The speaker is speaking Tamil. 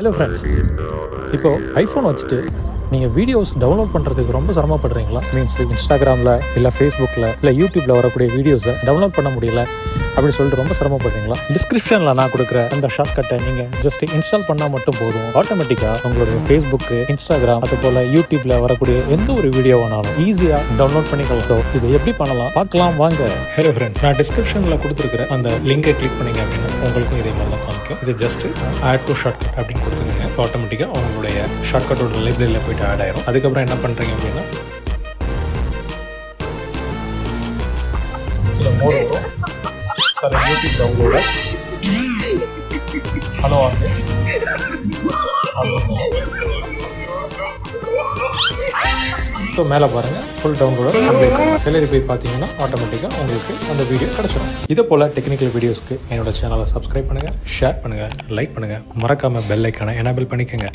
ஹலோ ஃப்ரெண்ட்ஸ், இப்போது ஐஃபோன் வச்சுட்டு நீங்கள் வீடியோஸ் டவுன்லோட் பண்ணுறதுக்கு ரொம்ப சிரமப்படுறீங்களா? மீன்ஸ் இன்ஸ்டாகிராமில் இல்லை ஃபேஸ்புக்கில் இல்லை யூடியூப்பில் வரக்கூடிய வீடியோஸை டவுன்லோட் பண்ண முடியல அப்படின்னு சொல்லிட்டு ரொம்ப சிரமப்படுறீங்களா? டிஸ்கிரிப்ஷனில் நான் கொடுக்குற அந்த ஷார்ட்கட்டை நீங்கள் ஜஸ்ட் இன்ஸ்டால் பண்ணால் மட்டும் போதும். ஆட்டோமேட்டிக்காக உங்களுடைய ஃபேஸ்புக்கு, இன்ஸ்டாகிராம், அது போல் யூடியூப்பில் வரக்கூடிய எந்த ஒரு வீடியோவானாலும் ஈஸியாக டவுன்லோட் பண்ணிக்கலாம். ஸோ இது எப்படி பண்ணலாம் பார்க்கலாம் வாங்க. ஹலோ ஃப்ரெண்ட்ஸ், நான் டிஸ்கிரிப்ஷனில் கொடுத்துருக்கிற அந்த லிங்கை கிளிக் பண்ணிங்க அப்படின்னா உங்களுக்கும் இதே மாதிரி தான் காமிக்கும். இது ஜஸ்ட் ஆட் டு ஷார்ட்கட் அப்படின்னு கொடுத்துருங்க. ஆட்டோமேட்டிக்காக உங்களுடைய ஷார்ட்கட்டோட லைப்ரரியில் போய்ட்டு ஆட் ஆயிரும். அதுக்கப்புறம் என்ன பண்ணுறீங்க அப்படின்னா மோர் வரும். அதில் யூடியூப் டவுன்லோட ஹலோ ஆகுது. ஸோ மேலே பாருங்கள், ஃபுல் டவுன்லோட கல்லறி போய் பார்த்தீங்கன்னா ஆட்டோமேட்டிக்காக உங்களுக்கு அந்த வீடியோ கிடச்சிடும். இதே போல் டெக்னிக்கல் வீடியோஸ்க்கு என்னோட சேனலை சப்ஸ்கிரைப் பண்ணுங்கள், ஷேர் பண்ணுங்கள், லைக் பண்ணுங்கள், மறக்காமல் பெல் ஐக்கானை எனேபிள் பண்ணிக்கோங்க.